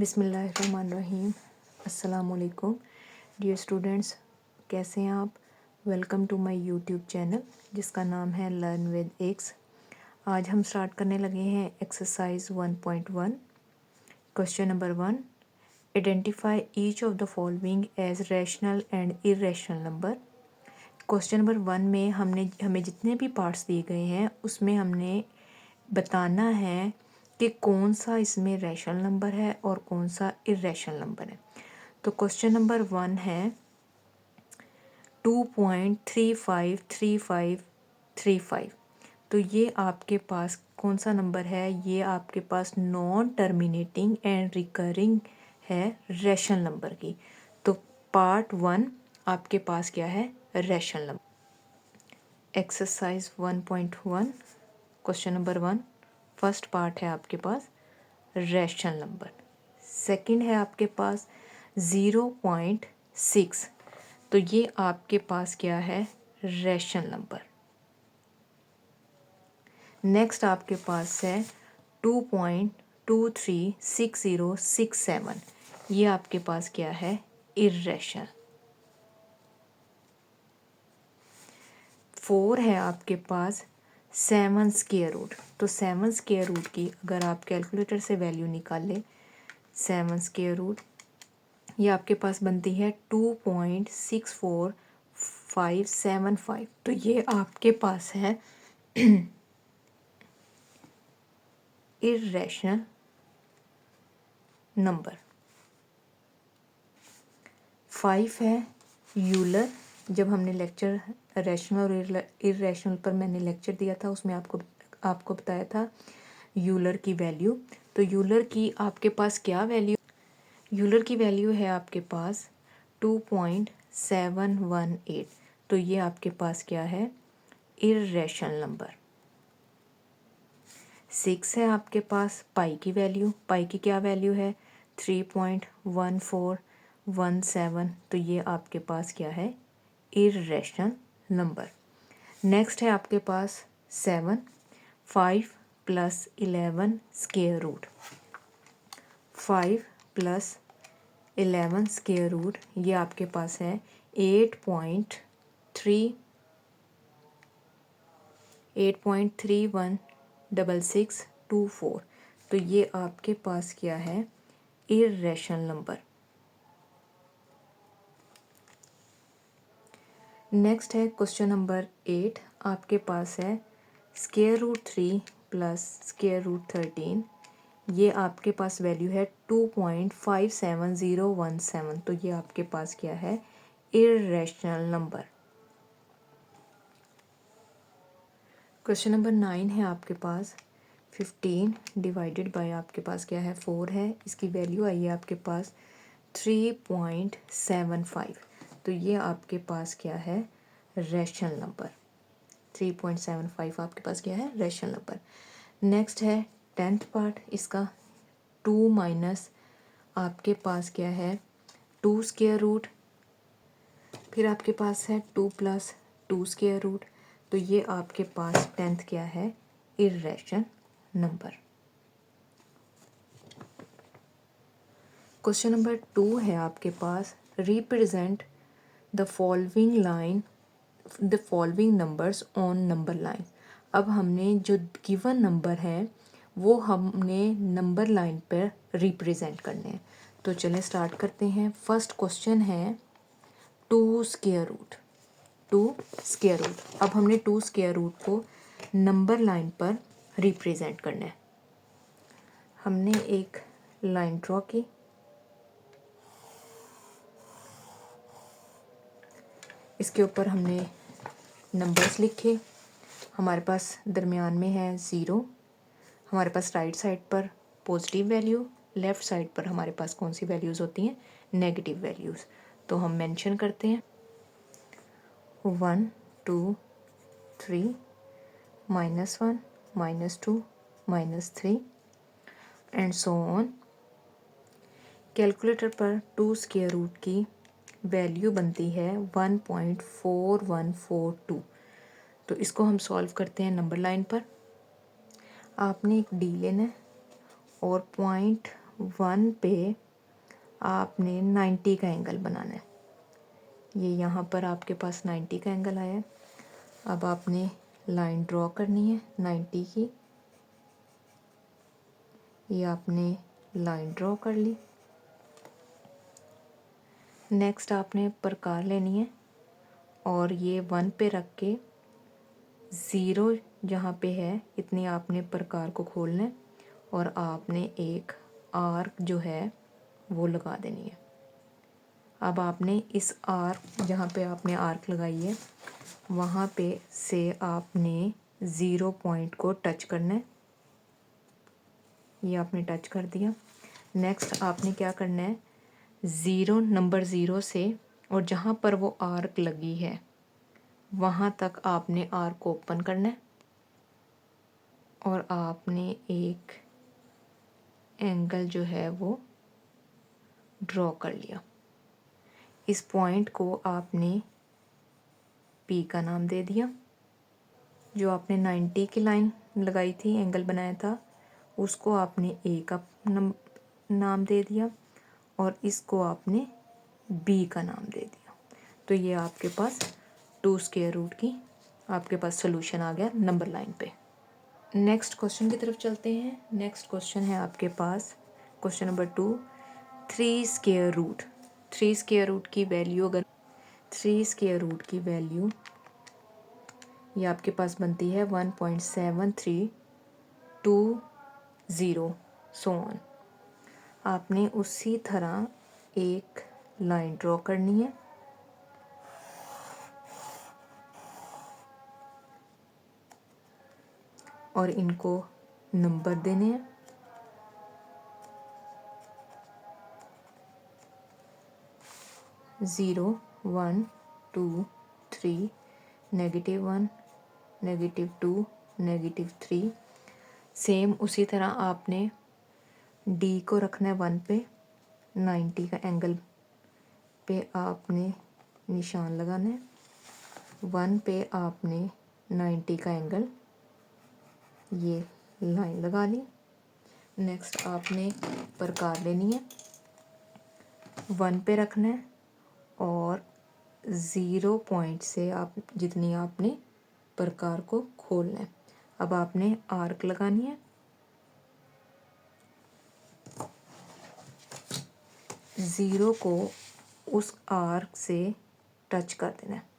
बिस्मिल्लाहिर्रहमानिर्रहीम। अस्सलामुअलैकुम dear students, कैसे हैं आप। Welcome to my YouTube channel जिसका नाम है लर्न विद एक्स। आज हम स्टार्ट करने लगे हैं exercise 1.1। Question number 1, identify each of the following as rational and irrational number. Question number 1 में हमें जितने भी पार्ट्स दिए गए हैं उसमें हमने बताना है कि कौन सा इसमें रैशनल नंबर है और कौन सा इर्रेशनल नंबर है। तो क्वेश्चन नंबर 1 है 2.353535। तो ये आपके पास कौन सा नंबर है, ये आपके पास नॉन टर्मिनेटिंग एंड रिकरिंग है रैशनल नंबर की। तो पार्ट 1 आपके पास क्या है, rational number. Exercise 1.1 question number 1 first part है आपके पास रैशनल नंबर। सेकंड है आपके पास 0.6। तो ये आपके पास क्या है, रैशनल नंबर। नेक्स्ट आपके पास है 2.236067। ये आपके पास क्या है, इर्रेशनल। 4 है आपके पास 7 स्क्वायर रूट। तो 7 स्क्वायर रूट की अगर आप कैलकुलेटर से वैल्यू निकालें 7 स्क्वायर रूट, ये आपके पास बनती है 2.64575। तो ये आपके पास है इर्रेशनल नंबर। 5 है यूलर। जब हमने लेक्चर रैशनल और इर्रेशनल पर मैंने लेक्चर दिया था उसमें आपको बताया था यूलर की वैल्यू। तो यूलर की आपके पास क्या वैल्यू, यूलर की वैल्यू है आपके पास 2.718। तो ये आपके पास क्या है, इर्रेशनल नंबर। 6 है आपके पास पाई की वैल्यू। पाई की क्या वैल्यू है, 3.1417। तो ये आपके पास क्या है, इर्रेशनल नंबर। नेक्स्ट है आपके पास 7, 5 + 11 स्क्वायर रूट। 5 + 11 स्क्वायर रूट ये आपके पास है 8.316624। तो ये आपके पास क्या है, इर्रेशनल नंबर। नेक्स्ट है क्वेश्चन नंबर 8। आपके पास है √3 + √13। ये आपके पास वैल्यू है 2.57017। तो ये आपके पास क्या है, इर्रेशनल नंबर। क्वेश्चन नंबर 9 है आपके पास 15 डिवाइडेड बाय आपके पास क्या है, 4 है। इसकी वैल्यू आई है आपके पास 3.75। तो ये आपके पास क्या है, रैशनल नंबर। 3.75 आपके पास क्या है, रैशनल नंबर। नेक्स्ट है 10th पार्ट इसका 2 माइनस आपके पास क्या है 2 स्क्वायर रूट। फिर आपके पास है 2 + 2 स्क्वायर रूट। तो ये आपके पास 10th क्या है, इर्रेशनल नंबर। क्वेश्चन नंबर 2 है आपके पास represent the following numbers on number line. अब हमने जो गिवन नंबर है वो हमने नंबर लाइन पर रिप्रेजेंट करने हैं। तो चलें स्टार्ट करते हैं। फर्स्ट क्वेश्चन है 2 स्क्वायर रूट। 2 square root. अब हमने 2 स्क्वायर रूट को नंबर लाइन पर रिप्रेजेंट करना है। हमने एक लाइन ड्रॉ की, इसके ऊपर हमने नंबर्स लिखे। हमारे पास दरमियान में है 0। हमारे पास राइट साइड पर पॉजिटिव वैल्यू, लेफ़्ट साइड पर हमारे पास कौन सी वैल्यूज़ होती हैं, नेगेटिव वैल्यूज़। तो हम मेंशन करते हैं 1 2 3 -1 -2 -3 एंड सो ऑन। कैलकुलेटर पर 2 स्क्वायर रूट की वैल्यू बनती है 1.4142। तो इसको हम सॉल्व करते हैं नंबर लाइन पर। आपने एक डी लेना है और 1 पे आपने 90 का एंगल बनाना है। ये यहाँ पर आपके पास 90 का एंगल आया है। अब आपने लाइन ड्रॉ करनी है 90 की। ये आपने लाइन ड्रॉ कर ली। नेक्स्ट आपने प्रकार लेनी है और ये 1 पे रख के 0 जहाँ पे है इतनी आपने प्रकार को खोलना है और आपने एक आर्क जो है वो लगा देनी है। अब आपने इस आर्क जहाँ पे आपने आर्क लगाई है वहाँ पे से आपने 0 पॉइंट को टच करना है। ये आपने टच कर दिया। नेक्स्ट आपने क्या करना है, नंबर 0 से और जहाँ पर वो आर्क लगी है वहाँ तक आपने आर्क को ओपन करना है और आपने एक एंगल जो है वो ड्रॉ कर लिया। इस पॉइंट को आपने पी का नाम दे दिया। जो आपने 90 की लाइन लगाई थी, एंगल बनाया था, उसको आपने ए का नाम दे दिया और इसको आपने बी का नाम दे दिया। तो ये आपके पास 2 स्क्वायर रूट की आपके पास सोल्यूशन आ गया नंबर लाइन पे। नेक्स्ट क्वेश्चन की तरफ चलते हैं। नेक्स्ट क्वेश्चन है आपके पास question number 2, 3 square root. 3 square root की वैल्यू अगर 3 स्क्वायर रूट की वैल्यू ये आपके पास बनती है 1.7320 सो ऑन। आपने उसी तरह एक लाइन ड्रॉ करनी है और इनको नंबर देने हैं। ज़ीरो, 1, 2, 3, -1, -2, -3। सेम उसी तरह आपने डी को रखना है 1 पे, 90 का एंगल पे आपने निशान लगाना है। 1 पे आपने 90 का एंगल ये लाइन लगा ली। नेक्स्ट आपने प्रकार लेनी है, 1 पे रखना है और 0 पॉइंट से आप जितनी आपने प्रकार को खोलना है। अब आपने आर्क लगानी है। 0 को उस आर्क से टच कर देना है।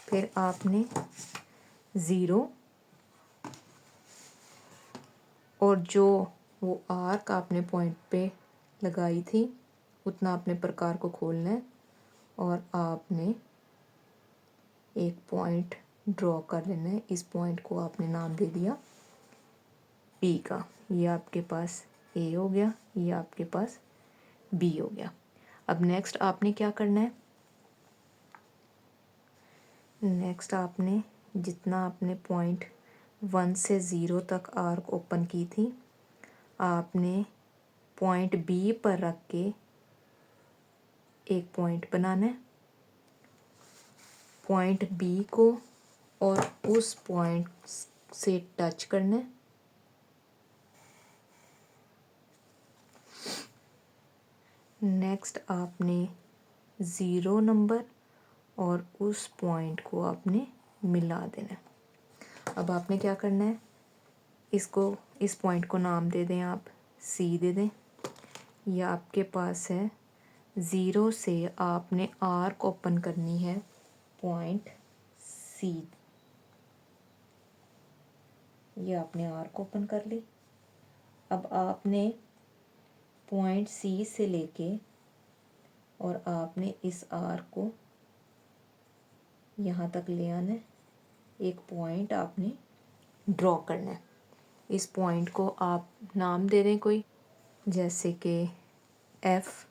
फिर आपने 0 और जो वो आर्क आपने पॉइंट पे लगाई थी उतना आपने प्रकार को खोलना है और आपने एक पॉइंट ड्रॉ कर लेना है। इस पॉइंट को आपने नाम दे दिया पी का। ये आपके पास ए हो गया, ये आपके पास बी हो गया। अब नेक्स्ट आपने क्या करना है, नेक्स्ट आपने जितना आपने पॉइंट 1 से 0 तक आर्क ओपन की थी आपने पॉइंट बी पर रख के एक पॉइंट बनाना है। पॉइंट बी को और उस पॉइंट से टच करना है। नेक्स्ट आपने 0 नंबर और उस पॉइंट को आपने मिला देना है। अब आपने क्या करना है, इस पॉइंट को नाम दे दें आप सी दे दें। ये आपके पास है। 0 से आपने आर्क ओपन करनी है पॉइंट सी। ये आपने आर्क ओपन कर ली। अब आपने पॉइंट सी से लेके और आपने इस आर्क को यहाँ तक ले आना है। एक पॉइंट आपने ड्रॉ करना है। इस पॉइंट को आप नाम दे दें कोई, जैसे कि एफ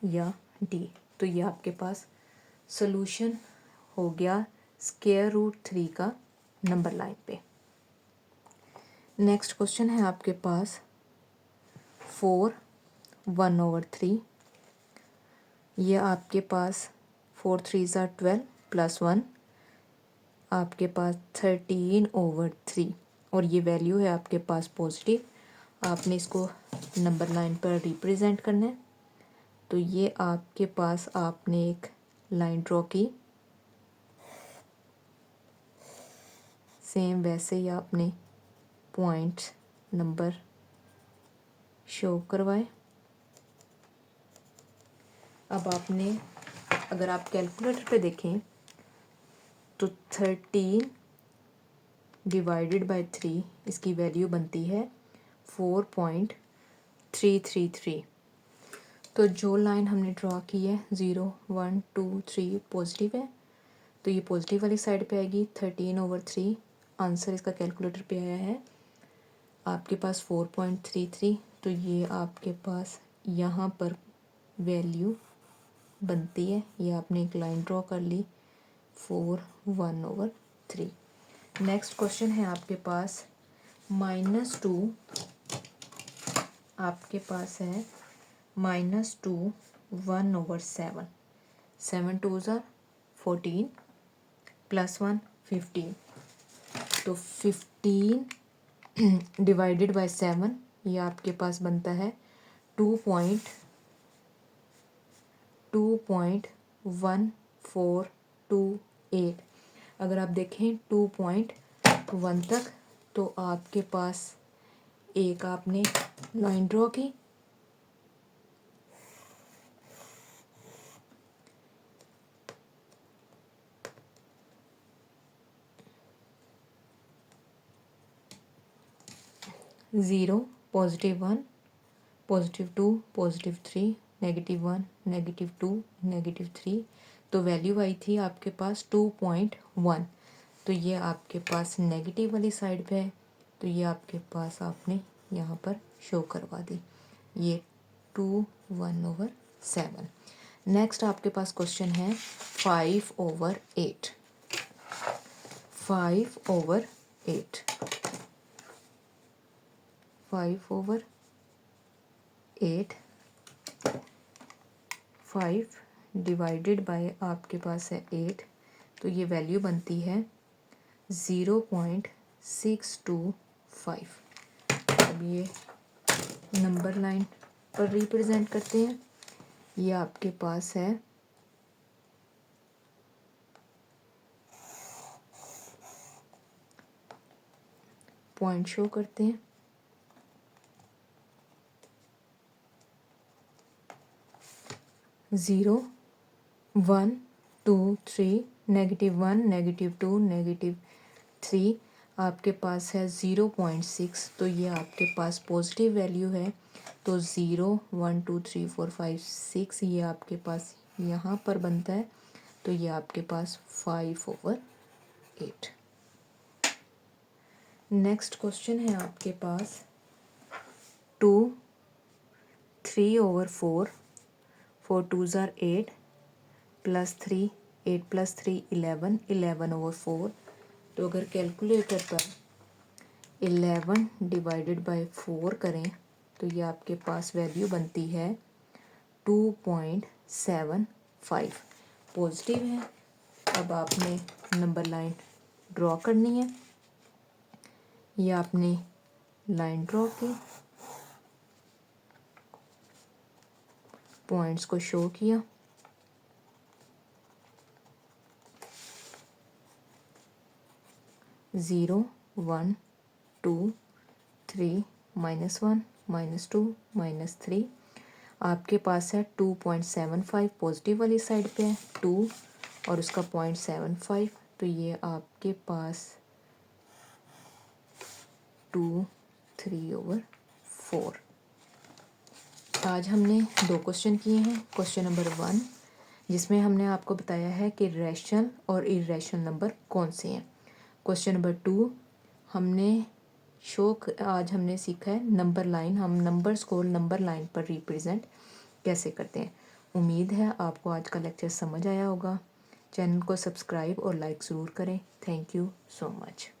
या डी। तो ये आपके पास सॉल्यूशन हो गया स्क्वायर रूट 3 का नंबर लाइन पे। नेक्स्ट क्वेश्चन है आपके पास 4, 1/3। ये आपके पास 4 3 12 + 1 आपके पास 13/3 और ये वैल्यू है आपके पास पॉजिटिव। आपने इसको नंबर लाइन पर रिप्रेजेंट करना है। तो ये आपके पास आपने एक लाइन ड्रॉ की, सेम वैसे ही आपने पॉइंट्स नंबर शो करवाए। अब आपने अगर आप कैलकुलेटर पे देखें तो 13 डिवाइडेड बाय 3 इसकी वैल्यू बनती है 4.333। तो जो लाइन हमने ड्रॉ की है 0 1 2 3 पॉजिटिव है, तो ये पॉजिटिव वाली साइड पे आएगी। 13/3 आंसर इसका कैलकुलेटर पे आया है आपके पास 4.33। तो ये आपके पास यहाँ पर वैल्यू बनती है। ये आपने एक लाइन ड्रॉ कर ली 4/1/3। नेक्स्ट क्वेश्चन है आपके पास -2, आपके पास है -2 1/7। 7 2s are 14 +1 15। तो 15 डिवाइडेड बाय 7 ये आपके पास बनता है 2.1428। अगर आप देखें 2.1 तक तो आपके पास एक आपने लाइन ड्रॉ की, ज़ीरो +1 +2 +3 -1 -2 -3। तो वैल्यू आई थी आपके पास 2.1। तो ये आपके पास नेगेटिव वाली साइड पे है, तो ये आपके पास आपने यहाँ पर शो करवा दी, ये 2/1/7। नेक्स्ट आपके पास क्वेश्चन है 5/8। 5/8 5/8 5 डिवाइडेड बाय आपके पास है 8। तो ये वैल्यू बनती है 0.625। अब ये नंबर लाइन पर रिप्रेजेंट करते हैं। ये आपके पास है पॉइंट शो करते हैं। 0 1 2 3 -1 -2 -3 आपके पास है 0.6। तो ये आपके पास पॉजिटिव वैल्यू है। तो 0 1 2 3 4 5 6 ये आपके पास यहाँ पर बनता है। तो ये आपके पास 5/8। नेक्स्ट क्वेश्चन है आपके पास 2 3/4 4 2s are 8 +3 8 +3 11 11/4। तो अगर कैलकुलेटर पर 11 डिवाइडेड बाय 4 करें तो ये आपके पास वैल्यू बनती है 2.75। पॉजिटिव है। अब आपने नंबर लाइन ड्रॉ करनी है। ये आपने लाइन ड्रॉ की, पॉइंट्स को शो किया, ज़ीरो 1 2 3 -1 -2 -3। आपके पास है 2.75 पॉजिटिव वाली साइड पे है 2 और उसका 0.75। तो ये आपके पास 2 3/4। आज हमने 2 क्वेश्चन किए हैं। क्वेश्चन नंबर 1 जिसमें हमने आपको बताया है कि रैशनल और इरेशनल नंबर कौन से हैं। क्वेश्चन नंबर 2 हमने आज हमने सीखा है नंबर लाइन, हम नंबर्स को नंबर लाइन पर रिप्रेजेंट कैसे करते हैं। उम्मीद है आपको आज का लेक्चर समझ आया होगा। चैनल को सब्सक्राइब और लाइक ज़रूर करें। Thank you so much.